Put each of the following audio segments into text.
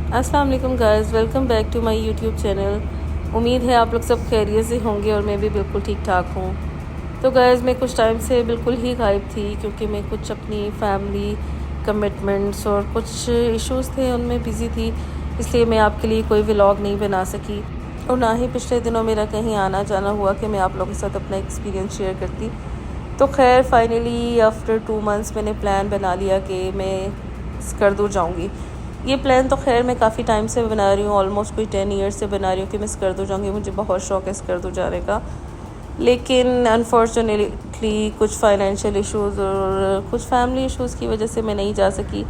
अस्सलाम वालेकुम guys, welcome back to my YouTube channel. उम्मीद है आप लोग सब खैरियत से होंगे और मैं भी बिल्कुल ठीक ठाक हूँ। तो गाइस मैं कुछ टाइम से बिल्कुल ही गायब थी क्योंकि मैं कुछ अपनी फैमिली कमिटमेंट्स और कुछ इश्यूज़ थे उनमें बिज़ी थी, इसलिए मैं आपके लिए कोई व्लॉग नहीं बना सकी और ना ही पिछले दिनों मेरा कहीं आना जाना हुआ कि मैं आप लोगों के साथ अपना एक्सपीरियंस शेयर करती। तो खैर फाइनली आफ्टर 2 मंथ्स मैंने प्लान बना लिया कि मैं स्कर्दू जाऊँगी। ये प्लान तो खैर मैं काफ़ी टाइम से बना रही हूँ, ऑलमोस्ट कोई 10 ईयर्स से बना रही हूँ कि मैं स्कर्दू जाऊँगी। मुझे बहुत शौक़ है स्कर्दू जाने का, लेकिन अनफॉर्चुनेटली कुछ फाइनेंशियल इश्यूज़ और कुछ फैमिली इश्यूज़ की वजह से मैं नहीं जा सकी।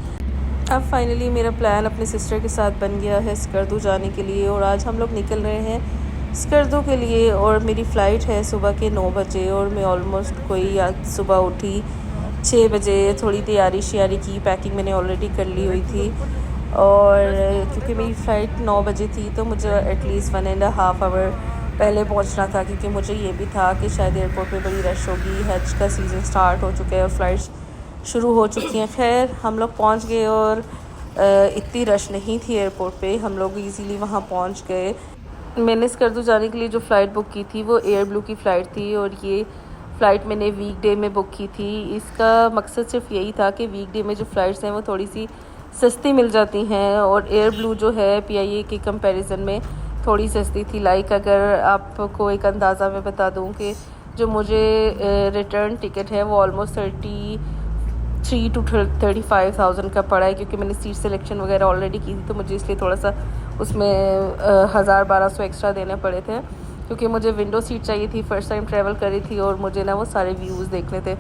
अब फाइनली मेरा प्लान अपने सिस्टर के साथ बन गया है स्कर्दू जाने के लिए और आज हम लोग निकल रहे हैं स्कर्दू के लिए। और मेरी फ़्लाइट है सुबह के 9 बजे और मैं ऑलमोस्ट कोई आज सुबह उठी 6 बजे, थोड़ी तैयारी श्यारी की, पैकिंग मैंने ऑलरेडी कर ली हुई थी। और क्योंकि मेरी फ़्लाइट 9 बजे थी तो मुझे एटलीस्ट 1.5 आवर पहले पहुंचना था, क्योंकि मुझे ये भी था कि शायद एयरपोर्ट पे बड़ी रश होगी। हज का सीज़न स्टार्ट हो चुका है और फ़्लाइट्स शुरू हो चुकी हैं। खैर हम लोग पहुंच गए और इतनी रश नहीं थी एयरपोर्ट पे, हम लोग इजीली वहां पहुंच गए। मैंने स्कर्दू जाने के लिए जो फ़्लाइट बुक की थी वो एयर ब्लू की फ़्लाइट थी और ये फ़्लाइट मैंने वीकडे में बुक की थी। इसका मकसद सिर्फ यही था कि वीकडे में जो फ़्लाइट्स हैं वो थोड़ी सी सस्ती मिल जाती हैं और एयर ब्लू जो है पीआईए के कंपैरिजन में थोड़ी सस्ती थी। लाइक अगर आपको एक अंदाज़ा मैं बता दूं कि जो मुझे रिटर्न टिकट है वो ऑलमोस्ट 33 to 35,000 का पड़ा है, क्योंकि मैंने सीट सिलेक्शन वगैरह ऑलरेडी की थी तो मुझे इसलिए थोड़ा सा उसमें 1,000-1,200 एक्स्ट्रा देने पड़े थे, क्योंकि मुझे विंडो सीट चाहिए थी। फ़र्स्ट टाइम ट्रैवल करी थी और मुझे ना वो सारे व्यूज़ देखने थे,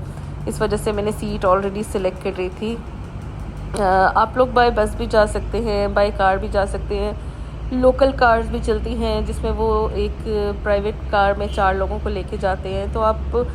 इस वजह से मैंने सीट ऑलरेडी सिलेक्ट कर रही थी। आप लोग बाय बस भी जा सकते हैं, बाय कार भी जा सकते हैं, लोकल कार्स भी चलती हैं जिसमें वो एक प्राइवेट कार में 4 लोगों को लेके जाते हैं। तो आप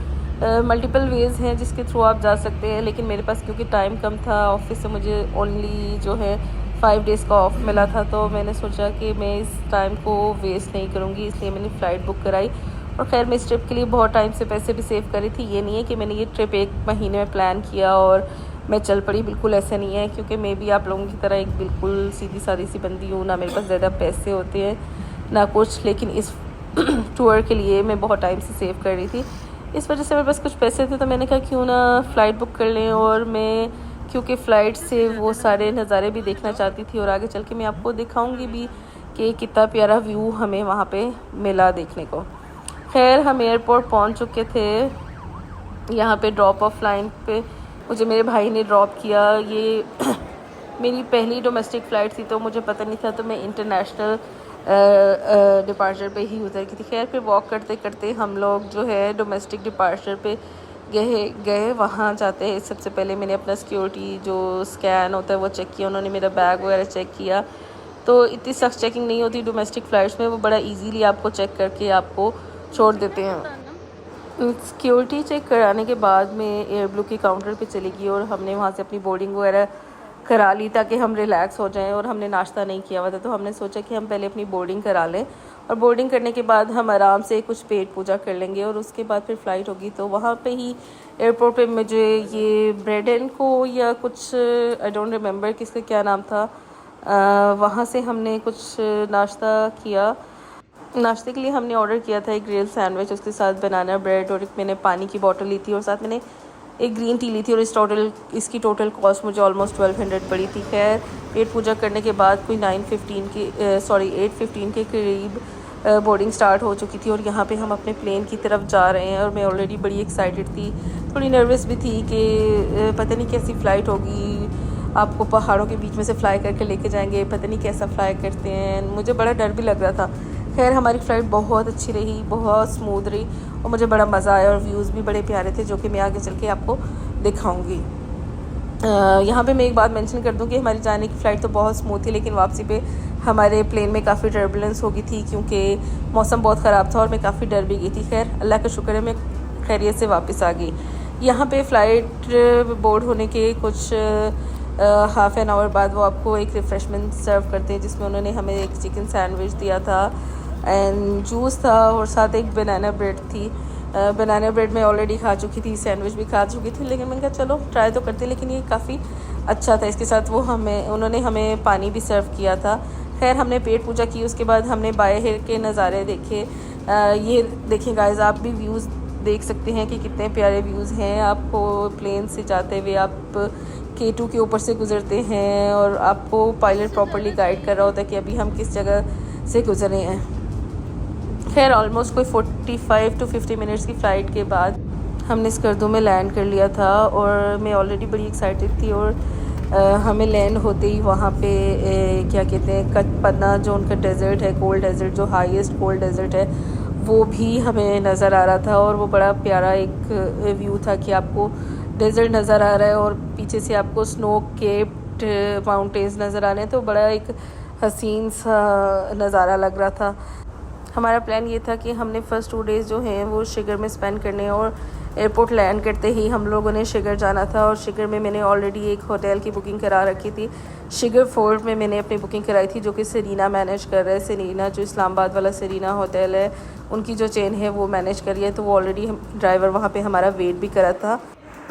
मल्टीपल वेज़ हैं जिसके थ्रू आप जा सकते हैं, लेकिन मेरे पास क्योंकि टाइम कम था ऑफिस से, मुझे ओनली जो है 5 डेज़ का ऑफ मिला था, तो मैंने सोचा कि मैं इस टाइम को वेस्ट नहीं करूँगी, इसलिए मैंने फ़्लाइट बुक कराई। और खैर मैं इस ट्रिप के लिए बहुत टाइम से पैसे भी सेव करी थी। ये नहीं है कि मैंने ये ट्रिप 1 महीने में प्लान किया और मैं चल पड़ी, बिल्कुल ऐसा नहीं है, क्योंकि मैं भी आप लोगों की तरह एक बिल्कुल सीधी सादी सी बंदी हूँ, ना मेरे पास ज़्यादा पैसे होते हैं ना कुछ। लेकिन इस टूर के लिए मैं बहुत टाइम से सेव कर रही थी, इस वजह से मेरे पास कुछ पैसे थे, तो मैंने कहा क्यों ना फ़्लाइट बुक कर लें। और मैं क्योंकि फ़्लाइट से वो सारे नज़ारे भी देखना चाहती थी और आगे चल के मैं आपको दिखाऊंगी भी कि कितना प्यारा व्यू हमें वहाँ पे मिला देखने को। खैर हम एयरपोर्ट पहुँच चुके थे। यहाँ पे ड्रॉप ऑफ लाइन पे मुझे मेरे भाई ने ड्रॉप किया। ये मेरी पहली डोमेस्टिक फ़्लाइट थी तो मुझे पता नहीं था, तो मैं इंटरनेशनल डिपार्चर पे ही उतर की थी। खैर फिर वॉक करते करते हम लोग जो है डोमेस्टिक डिपार्चर पे गए। वहाँ जाते हैं सबसे पहले मैंने अपना सिक्योरिटी जो स्कैन होता है वो चेक किया, उन्होंने मेरा बैग वगैरह चेक किया। तो इतनी सख्त चेकिंग नहीं होती डोमेस्टिक फ़्लाइट्स में, वो बड़ा इजीली आपको चेक करके आपको छोड़ देते हैं। सिक्योरिटी चेक कराने के बाद में एयर ब्लू के काउंटर पे चली गई और हमने वहाँ से अपनी बोर्डिंग वगैरह करा ली ताकि हम रिलैक्स हो जाएं। और हमने नाश्ता नहीं किया हुआ था, तो हमने सोचा कि हम पहले अपनी बोर्डिंग करा लें और बोर्डिंग करने के बाद हम आराम से कुछ पेट पूजा कर लेंगे और उसके बाद फिर फ़्लाइट होगी। तो वहाँ पे ही एयरपोर्ट पे मुझे ये ब्रेड एंड को या कुछ आई डोंट रिमेंबर किसका क्या नाम था, वहाँ से हमने कुछ नाश्ता किया। नाश्ते के लिए हमने ऑर्डर किया था एक ग्रिल सैंडविच, उसके साथ बनाना ब्रेड और एक मैंने पानी की बोतल ली थी और साथ मैंने एक ग्रीन टी ली थी। और इसकी टोटल कॉस्ट मुझे ऑलमोस्ट 1200 पड़ी थी। खैर पेट पूजा करने के बाद कोई 8:15 के करीब बोर्डिंग स्टार्ट हो चुकी थी और यहाँ पे हम अपने प्लेन की तरफ जा रहे हैं। और मैं ऑलरेडी बड़ी एक्साइटेड थी, थोड़ी नर्वस भी थी कि पता नहीं कैसी फ़्लाइट होगी, आपको पहाड़ों के बीच में से फ़्लाई करके लेके जाएंगे, पता नहीं कैसा फ़्लाई करते हैं, मुझे बड़ा डर भी लग रहा था। खैर हमारी फ़्लाइट बहुत अच्छी रही, बहुत स्मूथ रही और मुझे बड़ा मज़ा आया और व्यूज़ भी बड़े प्यारे थे, जो कि मैं आगे चल के आपको दिखाऊंगी। यहाँ पे मैं एक बात मेंशन कर दूँ कि हमारी जाने की फ़्लाइट तो बहुत स्मूथ थी, लेकिन वापसी पे हमारे प्लेन में काफ़ी टर्बुलेंस हो गई थी क्योंकि मौसम बहुत ख़राब था और मैं काफ़ी डर भी गई थी। खैर अल्लाह का शुक्र है मैं खैरियत से वापस आ गई। यहाँ पे फ़्लाइट बोर्ड होने के कुछ हाफ़ एन आवर बाद वो आपको एक रिफ़्रेशमेंट सर्व करते हैं, जिसमें उन्होंने हमें एक चिकन सैंडविच दिया था एंड जूस था और साथ एक बनाना ब्रेड थी। बनाना ब्रेड मैं ऑलरेडी खा चुकी थी, सैंडविच भी खा चुकी थी, लेकिन मैंने कहा चलो ट्राई तो करते। लेकिन ये काफ़ी अच्छा था। इसके साथ उन्होंने हमें पानी भी सर्व किया था। खैर हमने पेट पूजा की, उसके बाद हमने बाहर के नज़ारे देखे। ये देखें गाइस, आप भी व्यूज़ देख सकते हैं कि कितने प्यारे व्यूज़ हैं। आपको प्लेन से जाते हुए आप K2 के ऊपर से गुज़रते हैं और आपको पायलट प्रॉपरली गाइड कर रहा होता है कि अभी हम किस जगह से गुज़रे हैं। खैर ऑलमोस्ट कोई 45 to 50 मिनट्स की फ़्लाइट के बाद हमने स्कर्दू में लैंड कर लिया था और मैं ऑलरेडी बड़ी एक्साइटेड थी। और हमें लैंड होते ही वहाँ पे क्या कहते हैं, कचपन्ना जो उनका डेज़र्ट है, कोल्ड डेज़र्ट, जो हाईएस्ट कोल्ड डेज़र्ट है, वो भी हमें नज़र आ रहा था। और वो बड़ा प्यारा एक व्यू था कि आपको डेज़र्ट नज़र आ रहा है और पीछे से आपको स्नो केप्ड माउंटेन्स नज़र आ रहे हैं। तो बड़ा एक हसीन सा नज़ारा लग रहा था। हमारा प्लान ये था कि हमने फ़र्स्ट 2 डेज़ जो हैं वो शिगर में स्पेंड करने हैं और एयरपोर्ट लैंड करते ही हम लोगों ने शिगर जाना था। और शिगर में मैंने ऑलरेडी एक होटल की बुकिंग करा रखी थी। शिगर फोर्ट में मैंने अपनी बुकिंग कराई थी, जो कि सेरीना मैनेज कर रहा है। सेरीना जो इस्लामाबाद वाला सेरीना होटल है, उनकी जो चेन है वो मैनेज करी है। तो वो ऑलरेडी ड्राइवर वहाँ पर हमारा वेट भी करा था।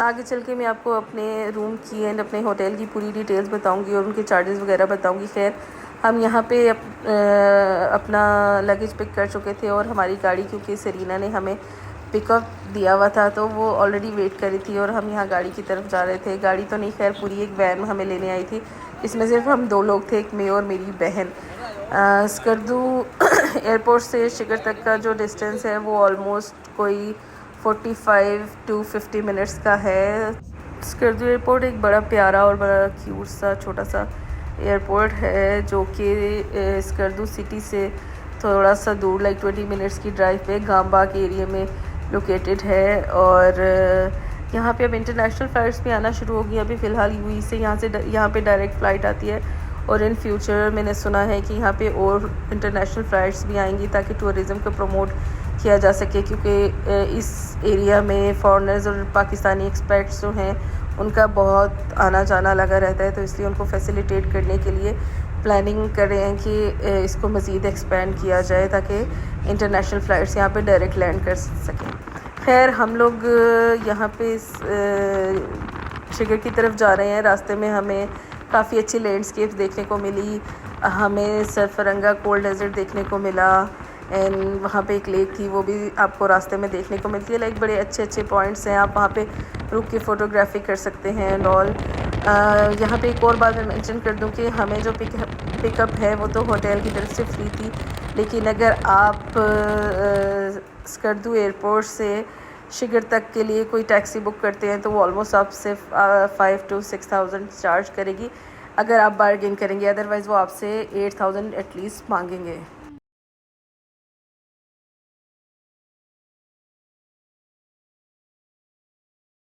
आगे चल के मैं आपको अपने रूम की एंड अपने होटल की पूरी डिटेल्स बताऊँगी और उनके चार्जेस वगैरह बताऊँगी। खैर हम यहाँ पे अपना लगेज पिक कर चुके थे और हमारी गाड़ी, क्योंकि सेरीना ने हमें पिकअप दिया हुआ था, तो वो ऑलरेडी वेट करी थी और हम यहाँ गाड़ी की तरफ जा रहे थे। गाड़ी तो नहीं, खैर पूरी एक वैन हमें लेने आई थी। इसमें सिर्फ हम 2 लोग थे, एक मैं और मेरी बहन। स्कर्दू एयरपोर्ट से शिगर तक का जो डिस्टेंस है वो ऑलमोस्ट कोई 45 to 50 मिनट्स का है। स्कर्दू एयरपोर्ट एक बड़ा प्यारा और बड़ा क्यूट सा छोटा सा एयरपोर्ट है, जो कि स्कर्दू सिटी से थोड़ा सा दूर, लाइक 20 मिनट्स की ड्राइव पे गामबाग एरिया में लोकेटेड है। और यहाँ पे अब इंटरनेशनल फ़्लाइट्स भी आना शुरू हो गई। अभी फ़िलहाल यूएई से यहाँ पे डायरेक्ट फ़्लाइट आती है और इन फ्यूचर मैंने सुना है कि यहाँ पे और इंटरनेशनल फ़्लाइट्स भी आएंगी ताकि टूरिज़म को प्रमोट किया जा सके, क्योंकि इस एरिया में फ़ॉरेनर्स और पाकिस्तानी एक्सपर्ट्स जो हैं उनका बहुत आना जाना लगा रहता है। तो इसलिए उनको फैसिलिटेट करने के लिए प्लानिंग कर रहे हैं कि इसको मज़ीद एक्सपेंड किया जाए ताकि इंटरनेशनल फ़्लाइट्स यहाँ पे डायरेक्ट लैंड कर सकें। खैर हम लोग यहाँ पे शिगर की तरफ जा रहे हैं। रास्ते में हमें काफ़ी अच्छी लैंडस्केप देखने को मिली। हमें सरफरंगा कोल्ड डेज़र्ट देखने को मिला एंड वहाँ पे एक लेक थी, वो भी आपको रास्ते में देखने को मिलती है। लाइक बड़े अच्छे अच्छे पॉइंट्स हैं, आप वहाँ पे रुक के फ़ोटोग्राफी कर सकते हैं एंड ऑल। यहाँ पे एक और बात मैं मेंशन कर दूँ कि हमें जो पिकअप है वो तो होटल की तरफ से फ्री थी, लेकिन अगर आप स्कर्दू एयरपोर्ट से शिगर तक के लिए कोई टैक्सी बुक करते हैं तो वो ऑलमोस्ट आपसे 5 to 6,000 चार्ज करेगी अगर आप बार्गेन करेंगे। अदरवाइज़ वो आपसे 8,000 एटलीस्ट मांगेंगे।